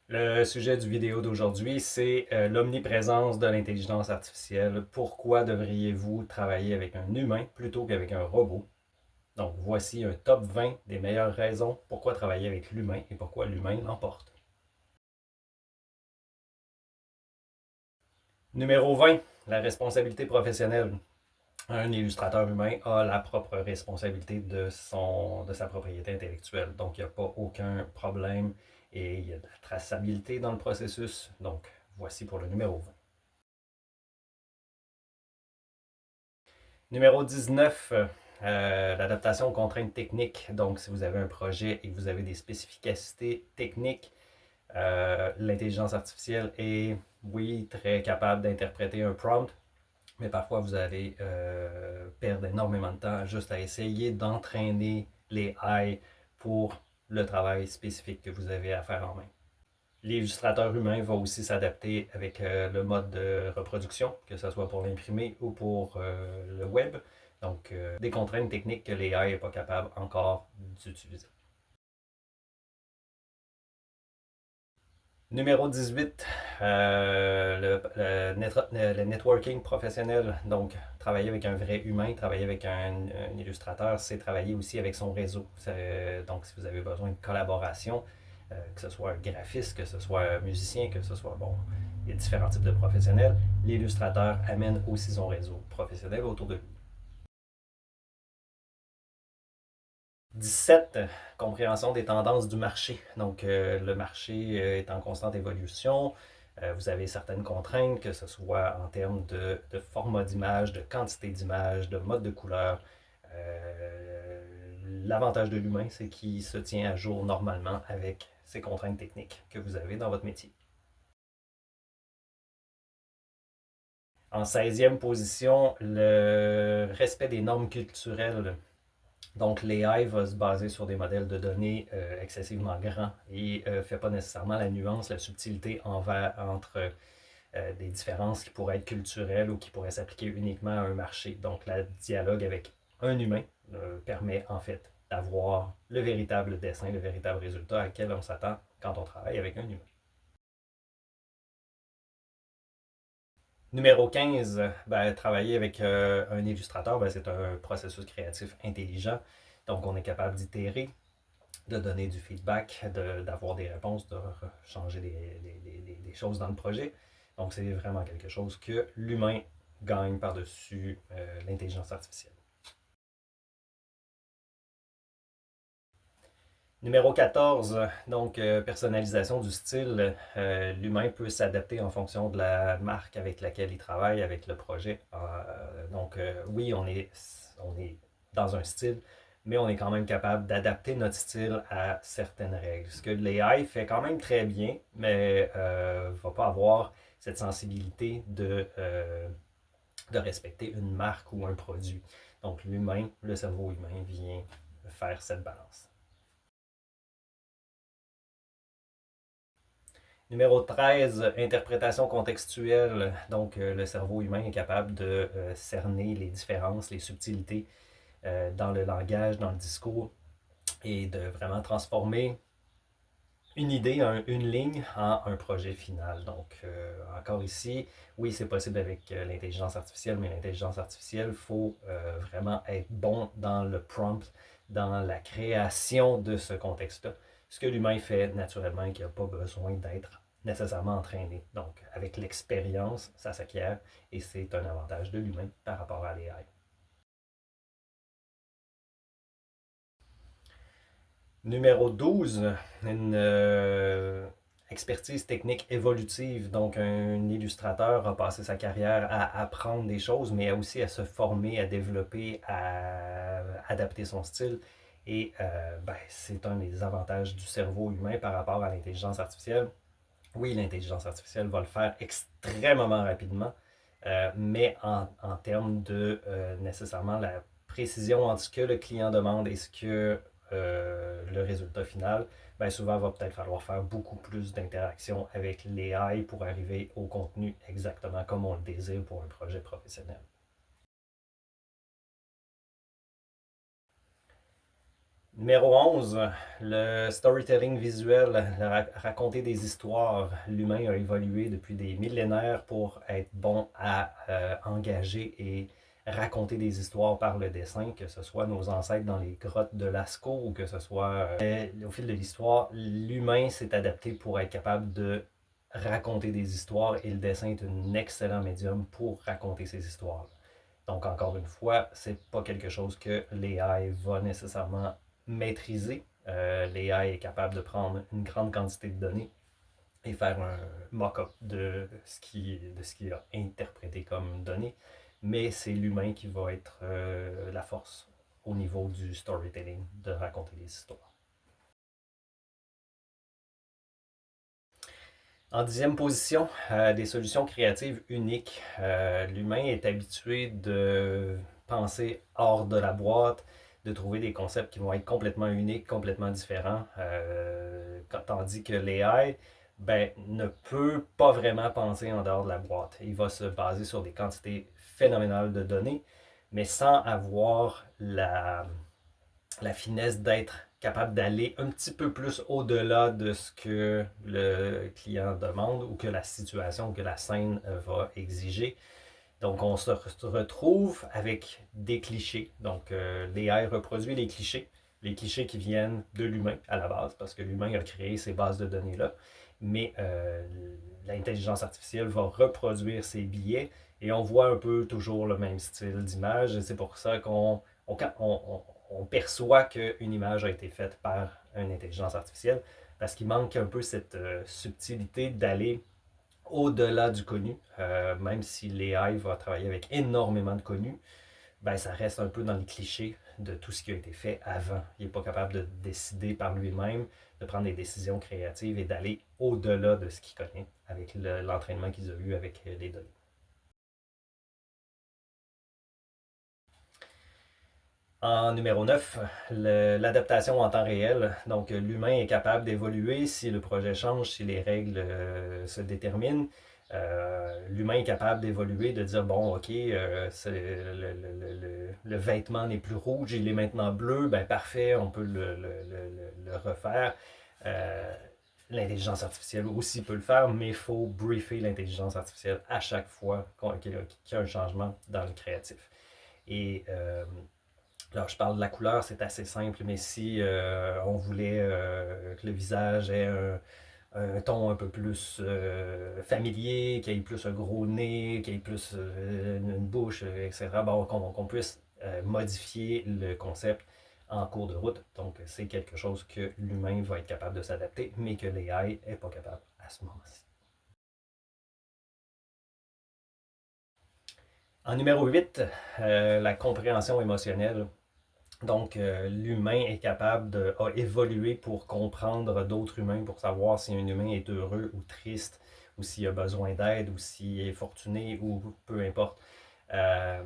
Le sujet du vidéo d'aujourd'hui, c'est l'omniprésence de l'intelligence artificielle. Pourquoi devriez-vous travailler avec un humain plutôt qu'avec un robot? Donc, voici un top 20 des meilleures raisons pourquoi travailler avec l'humain et pourquoi l'humain l'emporte. Numéro 20, la responsabilité professionnelle. Un illustrateur humain a la propre responsabilité de sa propriété intellectuelle. Donc, il n'y a pas aucun problème et il y a de la traçabilité dans le processus. Donc, voici pour le numéro 20. Numéro 19, l'adaptation aux contraintes techniques. Donc, si vous avez un projet et que vous avez des spécificités techniques, l'intelligence artificielle est, oui, très capable d'interpréter un prompt, mais parfois vous allez perdre énormément de temps juste à essayer d'entraîner les AI pour le travail spécifique que vous avez à faire en main. L'illustrateur humain va aussi s'adapter avec le mode de reproduction, que ce soit pour l'imprimer ou pour le web. Donc, des contraintes techniques que l'AI n'est pas capable encore d'utiliser. Numéro 18, le networking professionnel. Donc, travailler avec un vrai humain, travailler avec un illustrateur, c'est travailler aussi avec son réseau. Donc, si vous avez besoin de collaboration, que ce soit un graphiste, que ce soit un musicien, que ce soit, bon, il y a différents types de professionnels, l'illustrateur amène aussi son réseau professionnel autour de lui. 17, compréhension des tendances du marché. Donc, le marché est en constante évolution. Vous avez certaines contraintes, que ce soit en termes de format d'image, de quantité d'image, de mode de couleur. L'avantage de l'humain, c'est qu'il se tient à jour normalement avec ces contraintes techniques que vous avez dans votre métier. En 16e position, le respect des normes culturelles. Donc, l'AI va se baser sur des modèles de données excessivement grands et ne fait pas nécessairement la nuance, la subtilité entre des différences qui pourraient être culturelles ou qui pourraient s'appliquer uniquement à un marché. Donc, le dialogue avec un humain permet en fait d'avoir le véritable dessin, le véritable résultat à quel on s'attend quand on travaille avec un humain. Numéro 15, ben, travailler avec un illustrateur, ben, c'est un processus créatif intelligent. Donc, on est capable d'itérer, de donner du feedback, d'avoir des réponses, de changer des choses dans le projet. Donc, c'est vraiment quelque chose que l'humain gagne par-dessus l'intelligence artificielle. Numéro 14, donc personnalisation du style. L'humain peut s'adapter en fonction de la marque avec laquelle il travaille, avec le projet. Donc, oui, on est dans un style, mais on est quand même capable d'adapter notre style à certaines règles. Ce que l'AI fait quand même très bien, mais ne va pas avoir cette sensibilité de respecter une marque ou un produit. Donc, l'humain, le cerveau humain vient faire cette balance. Numéro 13, interprétation contextuelle. Donc, le cerveau humain est capable de cerner les différences, les subtilités dans le langage, dans le discours et de vraiment transformer une idée, une ligne en un projet final. Donc, encore ici, oui, c'est possible avec l'intelligence artificielle, mais l'intelligence artificielle, il faut vraiment être bon dans le prompt, dans la création de ce contexte-là. Ce que l'humain fait naturellement et qui n'a pas besoin d'être nécessairement entraîné. Donc, avec l'expérience, ça s'acquiert et c'est un avantage de l'humain par rapport à l'AI. Numéro 12, une expertise technique évolutive. Donc, un illustrateur a passé sa carrière à apprendre des choses, mais aussi à se former, à développer, à adapter son style. Et ben, c'est un des avantages du cerveau humain par rapport à l'intelligence artificielle. Oui, l'intelligence artificielle va le faire extrêmement rapidement, mais en termes de nécessairement la précision entre ce que le client demande et ce que le résultat final, ben souvent, il va peut-être falloir faire beaucoup plus d'interactions avec l'AI pour arriver au contenu exactement comme on le désire pour un projet professionnel. Numéro 11, le storytelling visuel, raconter des histoires. L'humain a évolué depuis des millénaires pour être bon à engager et raconter des histoires par le dessin, que ce soit nos ancêtres dans les grottes de Lascaux ou que ce soit au fil de l'histoire, l'humain s'est adapté pour être capable de raconter des histoires et le dessin est un excellent médium pour raconter ces histoires. Donc, encore une fois, c'est pas quelque chose que l'AI va nécessairement maîtriser. L'AI est capable de prendre une grande quantité de données et faire un mock-up de ce qu'il a interprété comme données, mais c'est l'humain qui va être la force au niveau du storytelling, de raconter des histoires. En dixième position, des solutions créatives uniques. L'humain est habitué de penser hors de la boîte, de trouver des concepts qui vont être complètement uniques, complètement différents, tandis que l'AI ne peut pas vraiment penser en dehors de la boîte. Il va se baser sur des quantités phénoménales de données, mais sans avoir la finesse d'être capable d'aller un petit peu plus au-delà de ce que le client demande ou que la situation, que la scène va exiger. Donc, on se retrouve avec des clichés. Donc, l'AI reproduit les clichés qui viennent de l'humain à la base, parce que l'humain a créé ces bases de données-là. Mais l'intelligence artificielle va reproduire ces billets et on voit un peu toujours le même style d'image. Et c'est pour ça on perçoit qu'une image a été faite par une intelligence artificielle, parce qu'il manque un peu cette subtilité d'aller au-delà du connu, même si l'AI va travailler avec énormément de connu, ben, ça reste un peu dans les clichés de tout ce qui a été fait avant. Il n'est pas capable de décider par lui-même, de prendre des décisions créatives et d'aller au-delà de ce qu'il connaît avec l'entraînement qu'ils ont eu avec les données. En numéro 9, l'adaptation en temps réel. Donc, l'humain est capable d'évoluer si le projet change, si les règles se déterminent. L'humain est capable d'évoluer, de dire, bon, OK, le vêtement n'est plus rouge, il est maintenant bleu, ben parfait, on peut le refaire. Euh, L'intelligence artificielle aussi peut le faire, mais il faut briefer l'intelligence artificielle à chaque fois qu'il y a un changement dans le créatif. Et alors, je parle de la couleur, c'est assez simple, mais si on voulait que le visage ait un ton un peu plus familier, qu'il ait plus un gros nez, qu'il ait plus une bouche, etc., bon, qu'on puisse modifier le concept en cours de route. Donc, c'est quelque chose que l'humain va être capable de s'adapter, mais que l'AI n'est pas capable à ce moment-ci. En numéro 8, la compréhension émotionnelle. Donc, l'humain est capable a évolué pour comprendre d'autres humains, pour savoir si un humain est heureux ou triste, ou s'il a besoin d'aide, ou s'il est fortuné, ou peu importe. Euh,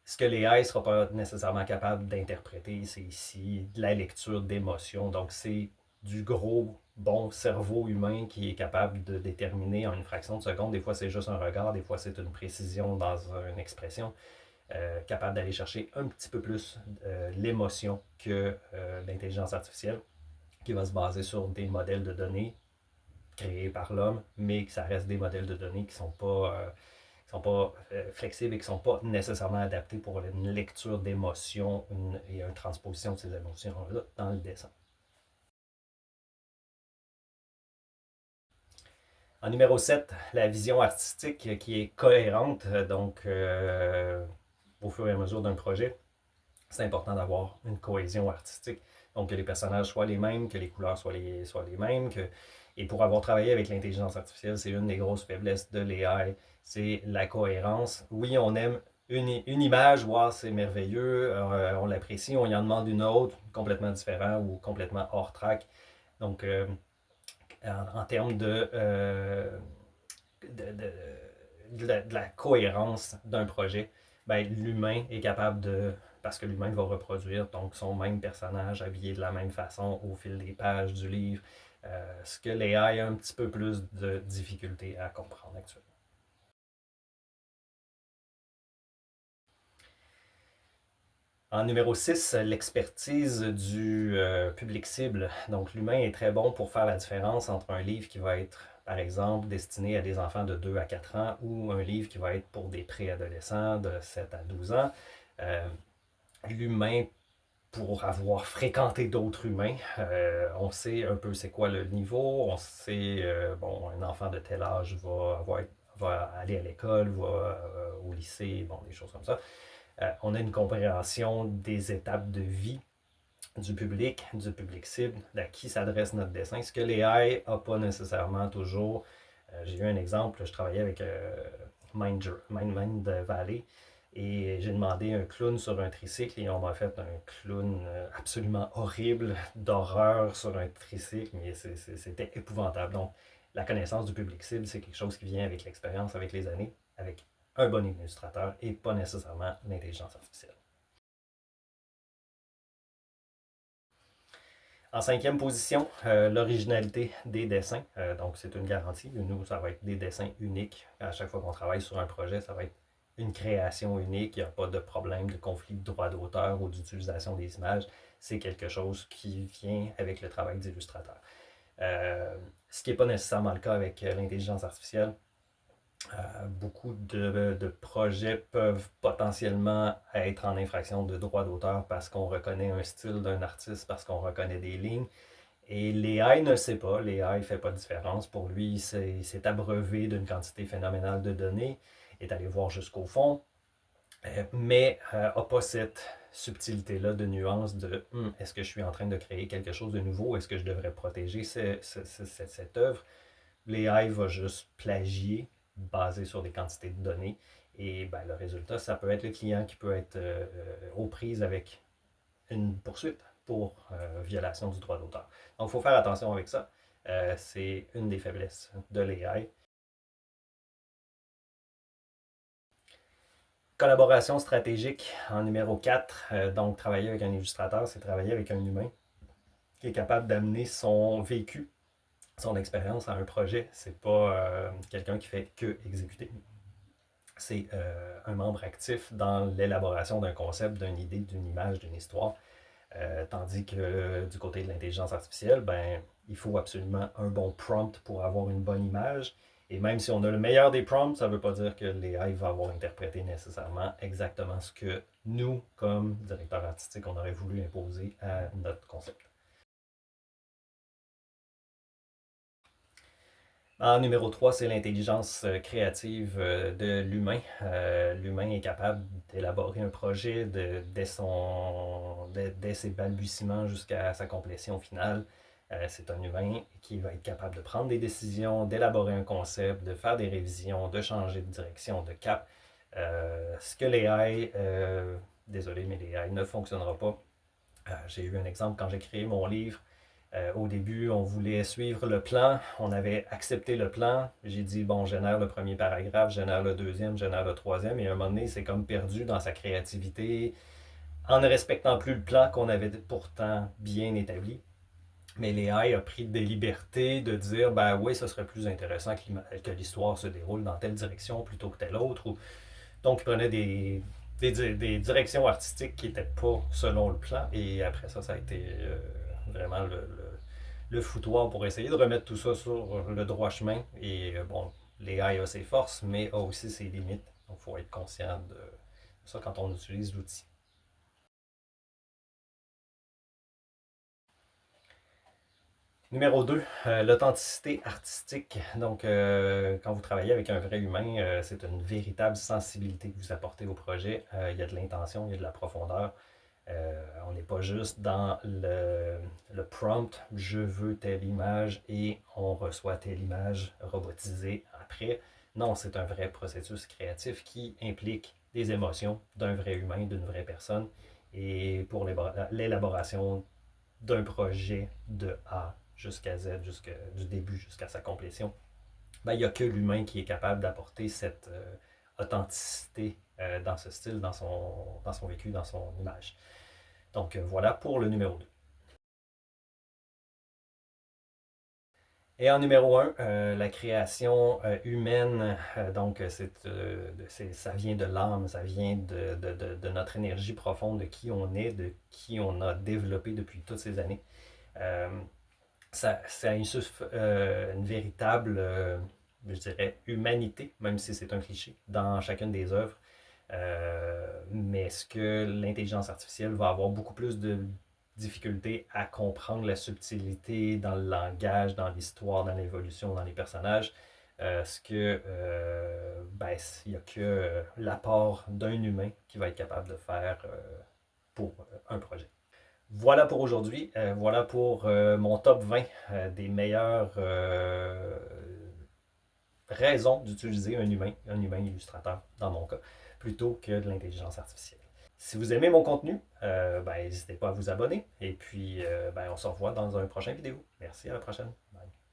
Ce que l'AI ne sera pas nécessairement capable d'interpréter, c'est ici de la lecture d'émotions. Donc, c'est du gros bon cerveau humain qui est capable de déterminer en une fraction de seconde. Des fois, c'est juste un regard, des fois, c'est une précision dans une expression. Capable d'aller chercher un petit peu plus l'émotion que l'intelligence artificielle, qui va se baser sur des modèles de données créés par l'homme, mais que ça reste des modèles de données qui sont pas flexibles et qui ne sont pas nécessairement adaptés pour une lecture d'émotions et une transposition de ces émotions-là dans le dessin. En numéro 7, la vision artistique qui est cohérente, donc au fur et à mesure d'un projet, c'est important d'avoir une cohésion artistique. Donc, que les personnages soient les mêmes, que les couleurs soient les mêmes. Et pour avoir travaillé avec l'intelligence artificielle, c'est une des grosses faiblesses de l'AI, c'est la cohérence. Oui, on aime une image, wow, c'est merveilleux, on l'apprécie, on y en demande une autre, complètement différent ou complètement hors track. Donc, en termes de la cohérence d'un projet, ben, l'humain est capable parce que l'humain va reproduire donc son même personnage habillé de la même façon au fil des pages du livre, ce que l'AI a un petit peu plus de difficulté à comprendre actuellement. En numéro 6, l'expertise du public cible. Donc, l'humain est très bon pour faire la différence entre un livre qui va être, par exemple, destiné à des enfants de 2 à 4 ans ou un livre qui va être pour des préadolescents de 7 à 12 ans. Euh, L'humain, pour avoir fréquenté d'autres humains, on sait un peu c'est quoi le niveau, on sait, bon, un enfant de tel âge va aller à l'école, va au lycée, bon, des choses comme ça. On a une compréhension des étapes de vie du public cible, à qui s'adresse notre dessin, ce que l'AI n'a pas nécessairement toujours. J'ai eu un exemple, je travaillais avec Mind Valley et j'ai demandé un clown sur un tricycle et on m'a fait un clown absolument horrible, d'horreur sur un tricycle, mais c'était épouvantable. Donc, la connaissance du public cible, c'est quelque chose qui vient avec l'expérience, avec les années, avec un bon illustrateur et pas nécessairement l'intelligence artificielle. En cinquième position, l'originalité des dessins. Donc, c'est une garantie. Nous, ça va être des dessins uniques. À chaque fois qu'on travaille sur un projet, ça va être une création unique. Il n'y a pas de problème de conflit de droit d'auteur ou d'utilisation des images. C'est quelque chose qui vient avec le travail d'illustrateur. Ce qui n'est pas nécessairement le cas avec l'intelligence artificielle. Beaucoup de projets peuvent potentiellement être en infraction de droit d'auteur parce qu'on reconnaît un style d'un artiste, parce qu'on reconnaît des lignes. Et l'AI ne sait pas, l'AI ne fait pas de différence. Pour lui, il s'est abreuvé d'une quantité phénoménale de données, est allé voir jusqu'au fond, mais n'a pas cette subtilité-là de nuance de est-ce que je suis en train de créer quelque chose de nouveau, est-ce que je devrais protéger cette œuvre. L'AI va juste plagier basé sur des quantités de données. Et ben, le résultat, ça peut être le client qui peut être aux prises avec une poursuite pour violation du droit d'auteur. Donc, il faut faire attention avec ça. C'est une des faiblesses de l'AI. Collaboration stratégique en numéro 4. Donc, travailler avec un illustrateur, c'est travailler avec un humain qui est capable d'amener son vécu, son expérience à un projet. C'est pas quelqu'un qui fait que exécuter. C'est un membre actif dans l'élaboration d'un concept, d'une idée, d'une image, d'une histoire. Tandis que du côté de l'intelligence artificielle, ben, il faut absolument un bon prompt pour avoir une bonne image. Et même si on a le meilleur des prompts, ça ne veut pas dire que l'AI va avoir interprété nécessairement exactement ce que nous, comme directeur artistique, on aurait voulu imposer à notre concept. En numéro 3, c'est l'intelligence créative de l'humain. L'humain est capable d'élaborer un projet dès ses balbutiements jusqu'à sa complétion finale. C'est un humain qui va être capable de prendre des décisions, d'élaborer un concept, de faire des révisions, de changer de direction, de cap. Ce que l'AI, désolé, mais l'AI ne fonctionnera pas. J'ai eu un exemple quand j'ai créé mon livre. Au début, on voulait suivre le plan. On avait accepté le plan. J'ai dit, bon, génère le premier paragraphe, génère le deuxième, génère le troisième. Et à un moment donné, c'est comme perdu dans sa créativité, en ne respectant plus le plan qu'on avait pourtant bien établi. Mais l'AI a pris des libertés de dire, ben oui, ce serait plus intéressant que l'histoire se déroule dans telle direction plutôt que telle autre. Donc, il prenait des directions artistiques qui n'étaient pas selon le plan. Et après ça, ça a été vraiment le foutoir pour essayer de remettre tout ça sur le droit chemin. Et bon, l'AI a ses forces, mais a aussi ses limites. Donc, il faut être conscient de ça quand on utilise l'outil. Numéro 2, l'authenticité artistique. Donc, quand vous travaillez avec un vrai humain, c'est une véritable sensibilité que vous apportez au projet. Il y a de l'intention, il y a de la profondeur. On n'est pas juste dans le prompt, je veux telle image et on reçoit telle image robotisée après. Non, c'est un vrai processus créatif qui implique des émotions d'un vrai humain, d'une vraie personne. Et pour l'élaboration d'un projet de A jusqu'à Z, du début jusqu'à sa complétion, ben, il n'y a que l'humain qui est capable d'apporter cette authenticité dans ce style, dans son vécu, dans son image. Donc voilà pour le numéro 2. Et en numéro un, la création humaine, donc ça vient de l'âme, ça vient de notre énergie profonde, de qui on est, de qui on a développé depuis toutes ces années. Euh, ça insuffle une véritable, je dirais, humanité, même si c'est un cliché, dans chacune des œuvres. Mais est-ce que l'intelligence artificielle va avoir beaucoup plus de difficulté à comprendre la subtilité dans le langage, dans l'histoire, dans l'évolution, dans les personnages? Est-ce que ben, il n'y a que l'apport d'un humain qui va être capable de faire pour un projet? Voilà pour aujourd'hui. Voilà pour mon top 20 des meilleures raisons d'utiliser un humain illustrateur dans mon cas, plutôt que de l'intelligence artificielle. Si vous aimez mon contenu, ben, n'hésitez pas à vous abonner et puis ben, on se revoit dans un prochain vidéo. Merci, à la prochaine. Bye.